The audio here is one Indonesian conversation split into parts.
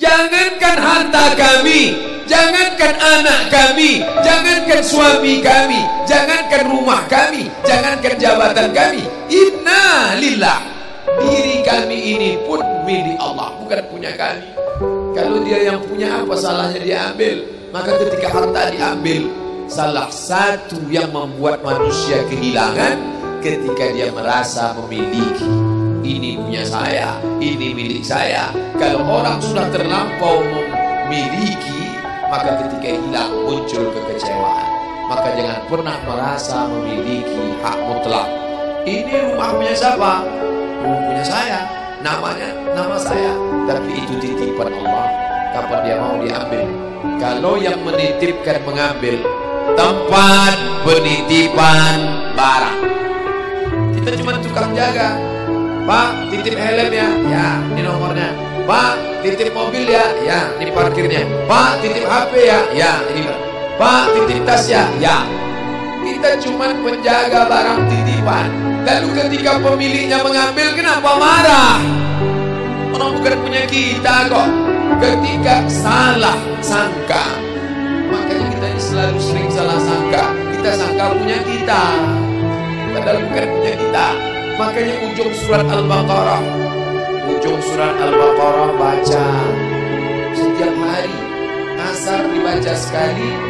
Jangankan harta kami, jangankan anak kami, jangankan suami kami, jangankan rumah kami, jangankan jabatan kami. Inna lillah, diri kami ini pun milik Allah, bukan punya kami. Kalau dia yang punya, apa salahnya dia ambil? Maka ketika harta diambil, salah satu yang membuat manusia kehilangan ketika dia merasa memiliki. Ini punya saya, ini milik saya. Kalau orang sudah terlampau memiliki, maka ketika hilang muncul kekecewaan. Maka jangan pernah merasa memiliki hak mutlak. Ini rumah punya siapa? Rumah punya saya, namanya nama saya. Tapi itu titipan Allah, kapan dia mau diambil. Kalau yang menitipkan mengambil, tempat penitipan barang, kita cuma tukang jaga. Pak, titip helm ya? Ya, ini nomornya. Pak, titip mobil ya? Ya, ini parkirnya. Pak, titip HP ya? Ya, ini. Pak, titip tas ya? Ya. Kita cuma penjaga barang titipan. Lalu ketika pemiliknya mengambil, kenapa marah? Orang bukan punya kita kok. Ketika salah sangka, makanya kita ini selalu sering salah sangka. Kita sangka punya kita, padahal bukan punya kita. Makanya ujung surat Al-Baqarah, baca setiap hari. Asar dibaca sekali,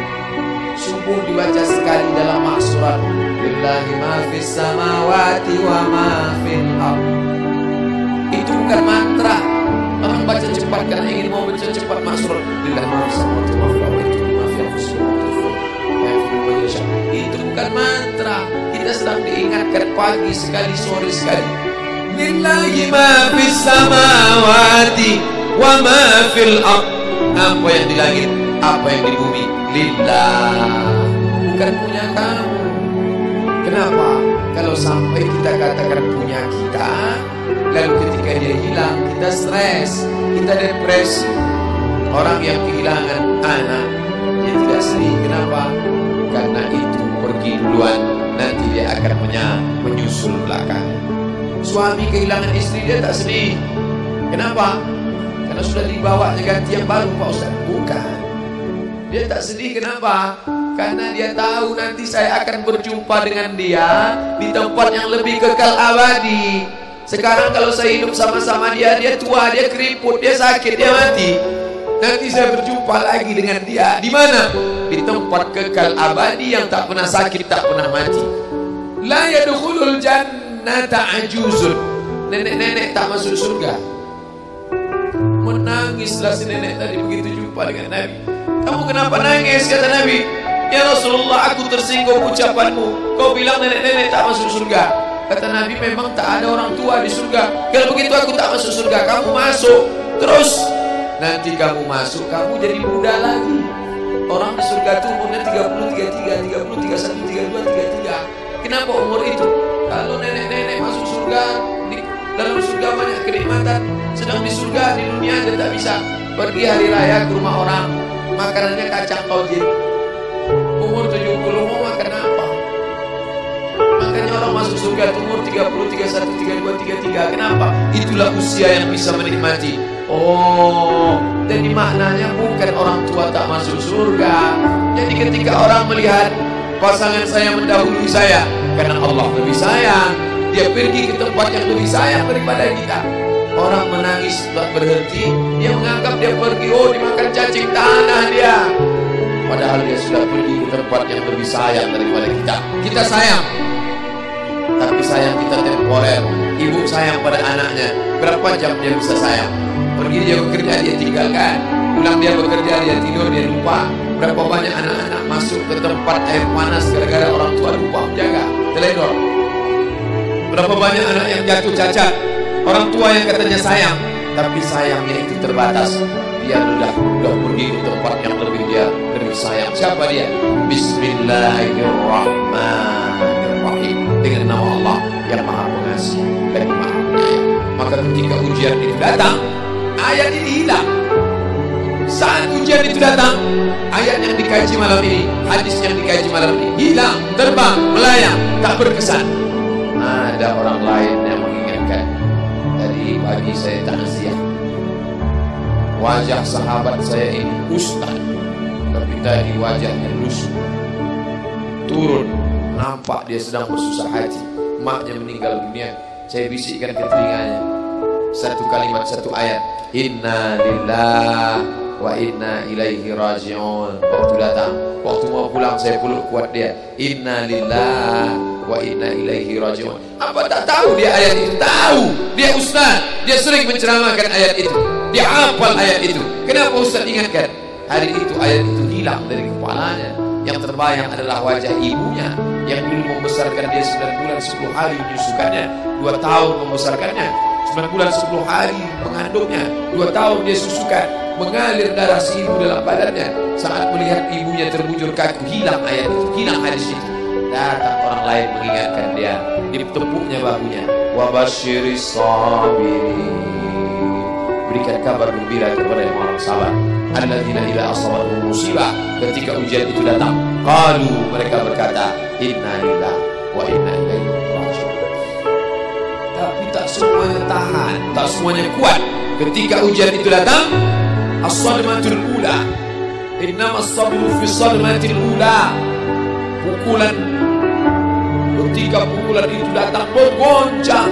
subuh dibaca sekali dalam maksurat. Lillahi ma fis samawati wa ma fil ardh. Itu bukan mantra. Orang baca cepat karena ingin mau baca cepat maksurat. Lillahi ma fis samawati wa fil ardh. Itu bukan mantra. Kita sedang diingatkan pagi sekali, sore sekali. Lillahi ma fis samawati wa ma fil ardh. Apa yang di langit, apa yang di bumi, lillah, bukan punya kamu. Kenapa? Kalau sampai kita katakan punya kita, lalu ketika dia hilang, kita stres, kita depresi. Orang yang kehilangan anak, dia tidak sedih. Kenapa? Karena itu pergi duluan, nanti dia akan menyusul belakang. Suami kehilangan istri, dia tak sedih. Kenapa? Karena sudah dibawanya ganti yang baru, Pak Ustaz. Bukan. Dia tak sedih, kenapa? Karena dia tahu nanti saya akan berjumpa dengan dia di tempat yang lebih kekal abadi. Sekarang kalau saya hidup sama-sama dia, dia tua, dia keriput, dia sakit, dia mati. Nanti saya berjumpa lagi dengan dia. Di mana? Di tempat kekal abadi yang tak pernah sakit, tak pernah mati. La yadkhulul jannata ajuzun. Nenek-nenek tak masuk surga. Menangislah si nenek tadi begitu jumpa dengan Nabi. Kamu kenapa nangis? Kata Nabi. Ya Rasulullah, aku tersinggung ucapanmu. Kau bilang nenek-nenek tak masuk surga. Kata Nabi, memang tak ada orang tua di surga. Kalau begitu aku tak masuk surga. Kamu masuk. Terus nanti kamu masuk, kamu jadi muda lagi. Orang di surga itu umurnya 30, 33, 30, 31, 32, 33. Kenapa umur itu? Kalau nenek-nenek masuk surga, di dalam surga banyak kenikmatan. Sedang di surga, di dunia aja tak bisa. Pergi hari raya ke rumah orang, makanannya kacang tojin. Umur 70 mau makan apa? Makanya orang masuk surga umur 30, 31, 32, 33. Kenapa? Itulah usia yang bisa menikmati. Oh, jadi maknanya bukan orang tua tak masuk surga. Jadi ketika orang melihat pasangan saya mendahului saya, karena Allah lebih sayang, dia pergi ke tempat yang lebih sayang daripada kita. Orang menangis tak berhenti, dia menganggap dia pergi, oh dimakan cacing tanah dia. Padahal dia sudah pergi ke tempat yang lebih sayang daripada kita. Kita sayang, tapi sayang kita temporer. Ibu sayang pada anaknya, berapa jam dia bisa sayang? Pergi dia bekerja, dia tinggalkan. Pulang dia bekerja, dia tidur, dia lupa. Berapa banyak anak-anak masuk ke tempat air panas gara-gara orang tua lupa menjaga, teledor. Berapa banyak anak yang jatuh cacat, orang tua yang katanya sayang, tapi sayangnya itu terbatas. Dia sudah pergi ke tempat yang lebih sayang. Siapa dia? Bismillahirrahmanirrahim. Dengan nama Allah yang Maha Pengasih dan Maha Penyayang. Maka ketika ujian itu datang, ayat ini hilang. Saat ujian itu datang, ayat yang dikaji malam ini, hadis yang dikaji malam ini hilang, terbang, melayang, tak berkesan. Ada orang lain yang mengingatkan. Tadi pagi saya takziah. wajah sahabat saya ini ustaz, tapi tadi wajahnya lusuh. Turun, nampak dia sedang bersusah hati, maknya meninggal dunia. Saya bisikkan ke telinganya satu kalimat, satu ayat, inna lillahi wa inna ilaihi raji'un. Waktu datang, waktu mau pulang, saya peluk kuat dia, inna lillahi wa inna ilaihi raji'un. Apa tak tahu dia ayat itu? Tahu, dia ustaz, dia sering menceramahkan ayat itu, dia hafal ayat itu. Kenapa ustaz ingatkan? Hari itu ayat itu hilang dari kepalanya. Yang terbayang adalah wajah ibunya yang dulu membesarkan dia 9 bulan 10 hari menyusukannya, 2 tahun membesarkannya, 9 bulan 10 hari mengandungnya, 2 tahun dia susukan, mengalir darah si ibu dalam badannya. Saat melihat ibunya terbujur kaku, hilang ayat itu, hilang hadis itu. Datang orang lain mengingatkan dia, ditepuknya bahunya, wabasyiris sabirin, berikan kabar gembira kepada yang orang sabar, alladzina idza asabatuhum musibah, ketika ujian itu datang, qalu, mereka berkata, inna lillahi wa inna ilaihi raji'un. Tapi tak semuanya tahan, tak semuanya kuat. Ketika ujian itu datang, as-sadmatul ula, innamas sabru fi sadmatil ula, pukulan. Ketika pukulan itu datang, bergoncang.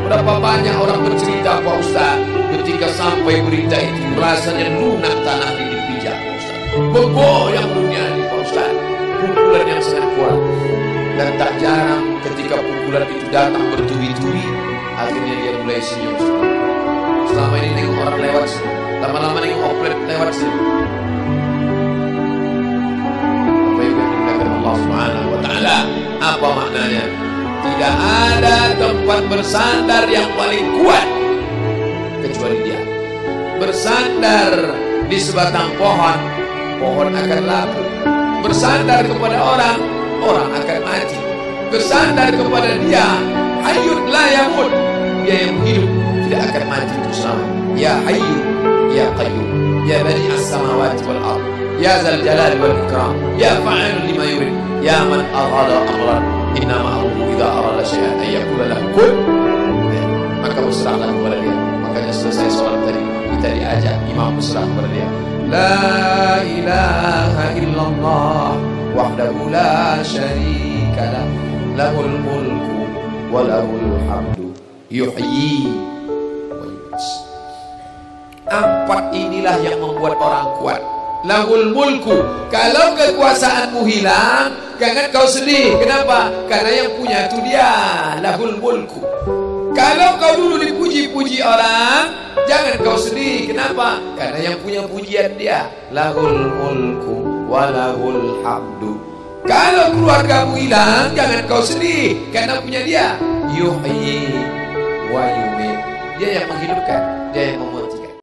Berapa banyak orang bercerita, Pak Ustaz, ketika sampai berita itu rasanya lunak tanah ini dipijak, Pak Ustaz. Bergoyang dunia ini, Pak Ustaz. Pukulan yang sangat kuat. Dan tak jarang ketika pukulan itu datang bertubi-tubi, akhirnya dia mulai senyum. Selama ini nengok orang lewat sini, lama-lama nengok oplet lewat sini. Apa yang dikatakan Allah Subhanahu wa Ta'ala? Apa maknanya? Tidak ada tempat bersandar yang paling kuat kecuali dia. Bersandar di sebatang pohon, pohon akan laku. Bersandar kepada orang, orang akan mati. Bersandar kepada dia, hayyun la yamut, dia yang hidup tidak akan mati itu selama. Ya hayyu ya qayyum ya bani as-samawati wal ard ya zal jalali wal ikram ya fa'ilun lima yurid ya man arada amran innama amruhu idza arada syai'an ay yaqula lahu kun. Maka berserahlah kepada dia. Makanya selesai sholat tadi kita diajak imam berserah kepada dia, la ilaha illallah wahdahu la syarika lah, lahul mulku wa lahul hamdu yuhyi wa yumiit. 4 inilah yang membuat orang kuat. Lahul mulku, kalau kekuasaanmu hilang, jangan kau sedih. Kenapa? Karena yang punya itu dia. Lahul mulku. Kalau kau dulu dipuji-puji orang, jangan kau sedih. Kenapa? Karena yang punya pujian dia. Lahul mulku wa lahul hamdu. Kalau keluargamu hilang, jangan kau sedih, karena punya dia. Yuhyi wa yumiit. Dia yang menghidupkan, dia yang memati.